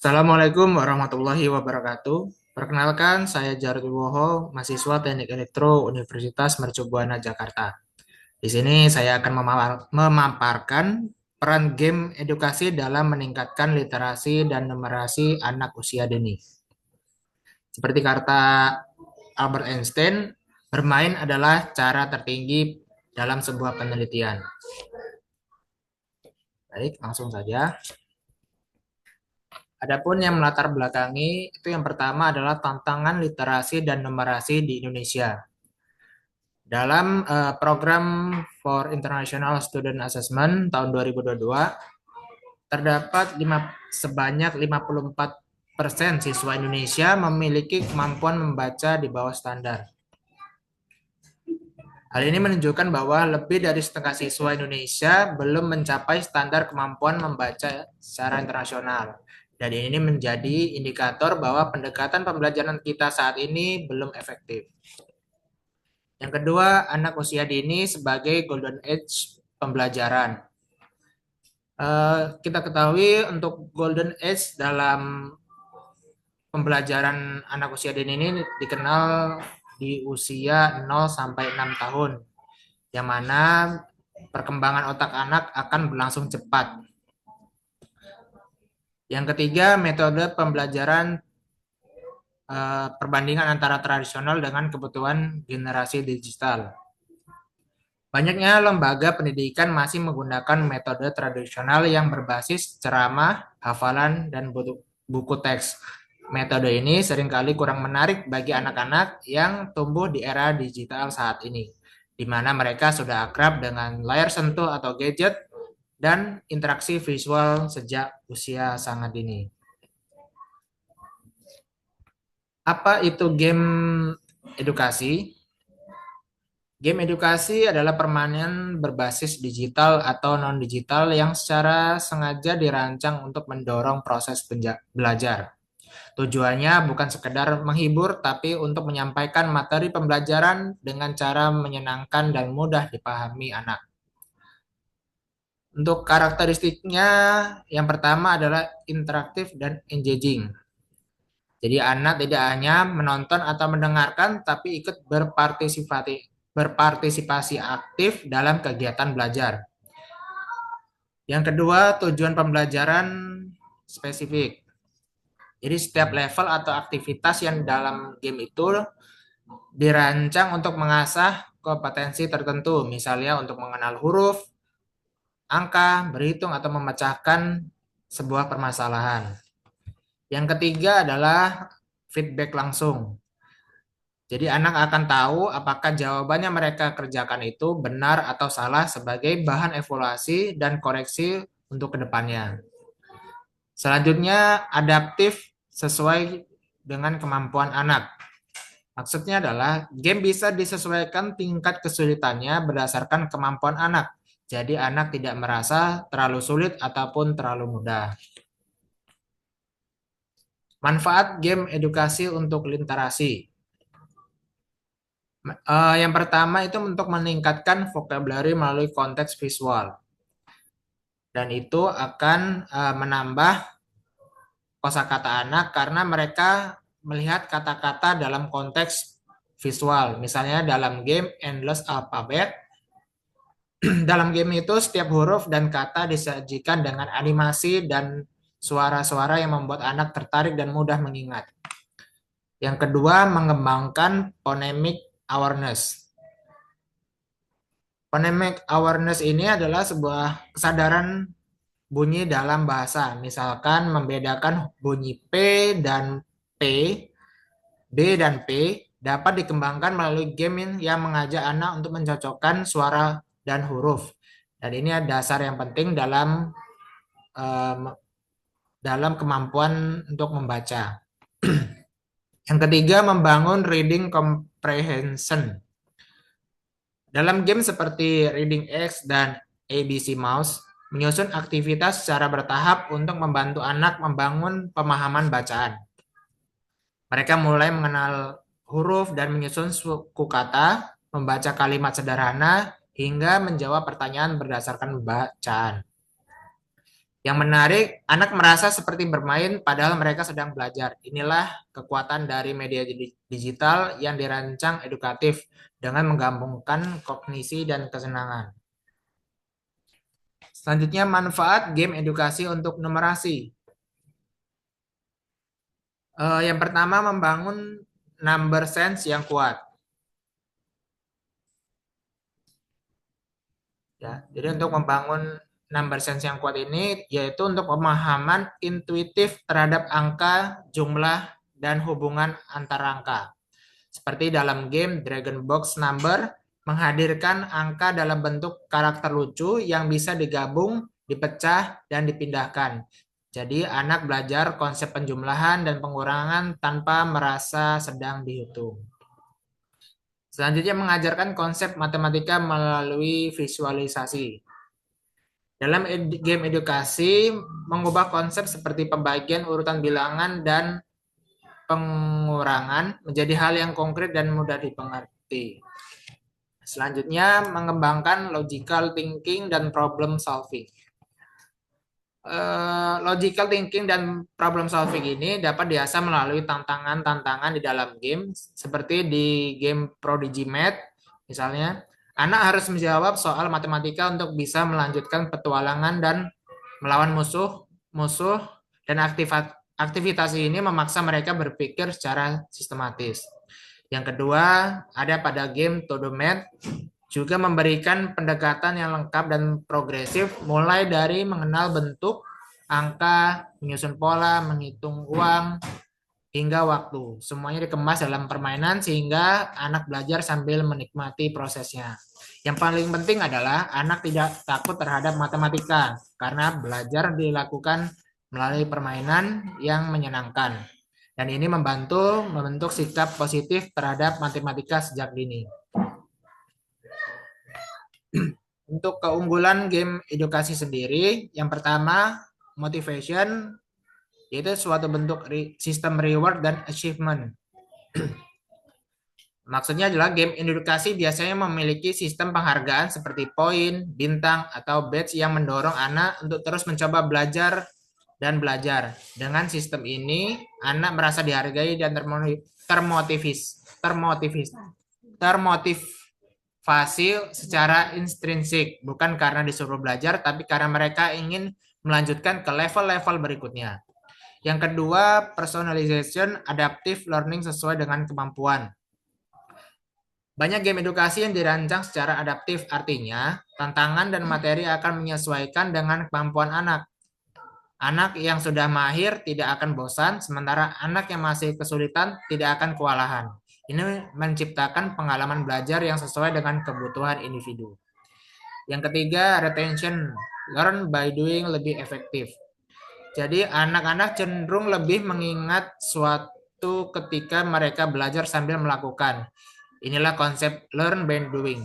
Assalamualaikum warahmatullahi wabarakatuh. Perkenalkan, saya Jarod Wibowo, mahasiswa Teknik Elektro Universitas Mercubuana Jakarta. Di sini saya akan memaparkan peran game edukasi dalam meningkatkan literasi dan numerasi anak usia dini. Seperti kata Albert Einstein, bermain adalah cara tertinggi dalam sebuah penelitian. Baik, langsung saja. Adapun yang melatar belakangi itu yang pertama adalah tantangan literasi dan numerasi di Indonesia. Dalam program for International Student Assessment tahun 2022 terdapat sebanyak 54% siswa Indonesia memiliki kemampuan membaca di bawah standar. Hal ini menunjukkan bahwa lebih dari setengah siswa Indonesia belum mencapai standar kemampuan membaca secara internasional. Dan ini menjadi indikator bahwa pendekatan pembelajaran kita saat ini belum efektif. Yang kedua, anak usia dini sebagai golden age pembelajaran. Kita ketahui untuk golden age dalam pembelajaran anak usia dini ini dikenal di usia 0 sampai 6 tahun, yang mana perkembangan otak anak akan berlangsung cepat. Yang ketiga, metode pembelajaran perbandingan antara tradisional dengan kebutuhan generasi digital. Banyaknya lembaga pendidikan masih menggunakan metode tradisional yang berbasis ceramah, hafalan, dan buku teks. Metode ini seringkali kurang menarik bagi anak-anak yang tumbuh di era digital saat ini, di mana mereka sudah akrab dengan layar sentuh atau gadget dan interaksi visual sejak usia sangat dini. Apa itu game edukasi? Game edukasi adalah permainan berbasis digital atau non-digital yang secara sengaja dirancang untuk mendorong proses belajar. Tujuannya bukan sekedar menghibur, tapi untuk menyampaikan materi pembelajaran dengan cara menyenangkan dan mudah dipahami anak. Untuk karakteristiknya, yang pertama adalah interaktif dan engaging. Jadi anak tidak hanya menonton atau mendengarkan, tapi ikut berpartisipasi aktif dalam kegiatan belajar. Yang kedua, tujuan pembelajaran spesifik. Jadi setiap level atau aktivitas yang dalam game itu dirancang untuk mengasah kompetensi tertentu, misalnya untuk mengenal huruf, angka, berhitung, atau memecahkan sebuah permasalahan. Yang ketiga adalah feedback langsung. Jadi anak akan tahu apakah jawabannya mereka kerjakan itu benar atau salah sebagai bahan evaluasi dan koreksi untuk kedepannya. Selanjutnya, adaptif sesuai dengan kemampuan anak. Maksudnya adalah game bisa disesuaikan tingkat kesulitannya berdasarkan kemampuan anak. Jadi anak tidak merasa terlalu sulit ataupun terlalu mudah. Manfaat game edukasi untuk literasi. Yang pertama itu untuk meningkatkan vocabulary melalui konteks visual. Dan itu akan menambah kosakata anak karena mereka melihat kata-kata dalam konteks visual. Misalnya dalam game Endless Alphabet, dalam game itu setiap huruf dan kata disajikan dengan animasi dan suara-suara yang membuat anak tertarik dan mudah mengingat. Yang kedua, mengembangkan phonemic awareness. Phonemic awareness ini adalah sebuah kesadaran bunyi dalam bahasa. Misalkan membedakan bunyi P dan P, B dan P dapat dikembangkan melalui game yang mengajak anak untuk mencocokkan suara dan huruf. Dan ini adalah dasar yang penting dalam kemampuan untuk membaca. Yang ketiga, membangun reading comprehension. Dalam game seperti Reading X dan ABC Mouse, menyusun aktivitas secara bertahap untuk membantu anak membangun pemahaman bacaan. Mereka mulai mengenal huruf dan menyusun suku kata, membaca kalimat sederhana, hingga menjawab pertanyaan berdasarkan bacaan. Yang menarik, anak merasa seperti bermain padahal mereka sedang belajar. Inilah kekuatan dari media digital yang dirancang edukatif dengan menggabungkan kognisi dan kesenangan. Selanjutnya, manfaat game edukasi untuk numerasi. Yang pertama, membangun number sense yang kuat. Ya, jadi untuk membangun number sense yang kuat ini yaitu untuk pemahaman intuitif terhadap angka, jumlah, dan hubungan antar angka. Seperti dalam game Dragon Box Number menghadirkan angka dalam bentuk karakter lucu yang bisa digabung, dipecah, dan dipindahkan. Jadi anak belajar konsep penjumlahan dan pengurangan tanpa merasa sedang dihitung. Selanjutnya mengajarkan konsep matematika melalui visualisasi. Dalam game edukasi, mengubah konsep seperti pembagian urutan bilangan dan pengurangan menjadi hal yang konkret dan mudah dimengerti. Selanjutnya, mengembangkan logical thinking dan problem solving. Logical thinking dan problem solving ini dapat diasah melalui tantangan-tantangan di dalam game, seperti di game Prodigy Math, misalnya. Anak harus menjawab soal matematika untuk bisa melanjutkan petualangan dan melawan musuh dan aktivitas ini memaksa mereka berpikir secara sistematis. Yang kedua, ada pada game Todo Math juga memberikan pendekatan yang lengkap dan progresif mulai dari mengenal bentuk, angka, menyusun pola, menghitung uang, hingga waktu. Semuanya dikemas dalam permainan sehingga anak belajar sambil menikmati prosesnya. Yang paling penting adalah anak tidak takut terhadap matematika karena belajar dilakukan melalui permainan yang menyenangkan. Dan ini membentuk sikap positif terhadap matematika sejak dini. Untuk keunggulan game edukasi sendiri, yang pertama motivation, yaitu suatu bentuk sistem reward dan achievement. Maksudnya adalah game edukasi biasanya memiliki sistem penghargaan seperti poin, bintang, atau badge yang mendorong anak untuk terus mencoba belajar dan belajar. Dengan sistem ini, anak merasa dihargai dan termotivasi secara intrinsik, bukan karena disuruh belajar, tapi karena mereka ingin melanjutkan ke level-level berikutnya. Yang kedua, personalization adaptive learning sesuai dengan kemampuan. Banyak game edukasi yang dirancang secara adaptif, artinya tantangan dan materi akan menyesuaikan dengan kemampuan anak. Anak yang sudah mahir tidak akan bosan, sementara anak yang masih kesulitan tidak akan kewalahan. Ini menciptakan pengalaman belajar yang sesuai dengan kebutuhan individu. Yang ketiga, retention, learn by doing lebih efektif. Jadi anak-anak cenderung lebih mengingat suatu ketika mereka belajar sambil melakukan. Inilah konsep learn by doing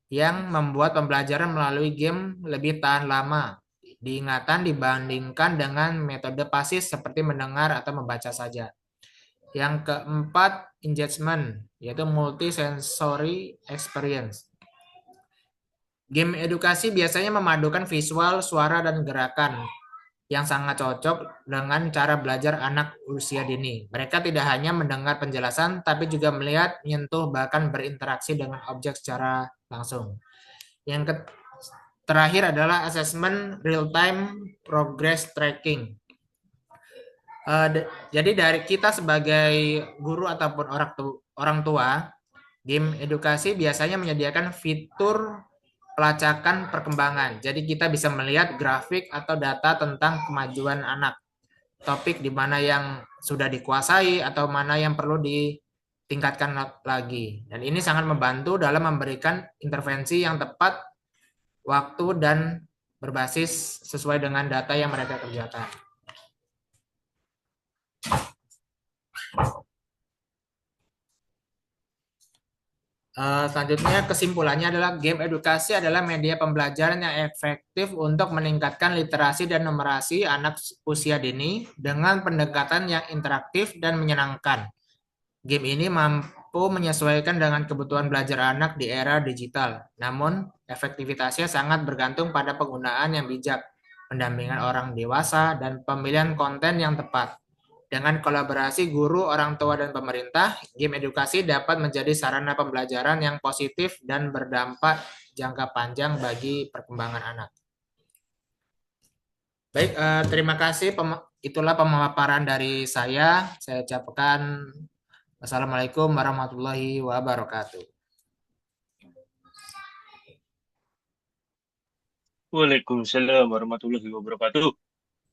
yang membuat pembelajaran melalui game lebih tahan lama diingatan dibandingkan dengan metode pasif seperti mendengar atau membaca saja. Yang keempat, engagement, yaitu multisensory experience. Game edukasi biasanya memadukan visual, suara, dan gerakan yang sangat cocok dengan cara belajar anak usia dini. Mereka tidak hanya mendengar penjelasan, tapi juga melihat, menyentuh, bahkan berinteraksi dengan objek secara langsung. Yang terakhir adalah assessment real-time progress tracking. Jadi dari kita sebagai guru ataupun orang tua, game edukasi biasanya menyediakan fitur pelacakan perkembangan. Jadi kita bisa melihat grafik atau data tentang kemajuan anak. Topik di mana yang sudah dikuasai atau mana yang perlu ditingkatkan lagi. Dan ini sangat membantu dalam memberikan intervensi yang tepat, waktu, dan berbasis sesuai dengan data yang mereka kerjakan. Selanjutnya kesimpulannya adalah game edukasi adalah media pembelajaran yang efektif untuk meningkatkan literasi dan numerasi anak usia dini dengan pendekatan yang interaktif dan menyenangkan. Game ini mampu menyesuaikan dengan kebutuhan belajar anak di era digital, namun efektivitasnya sangat bergantung pada penggunaan yang bijak, pendampingan orang dewasa, dan pemilihan konten yang tepat. Dengan kolaborasi guru, orang tua, dan pemerintah, game edukasi dapat menjadi sarana pembelajaran yang positif dan berdampak jangka panjang bagi perkembangan anak. Baik, terima kasih. Itulah pemaparan dari saya. Saya ucapkan wassalamualaikum warahmatullahi wabarakatuh. Waalaikumsalam warahmatullahi wabarakatuh.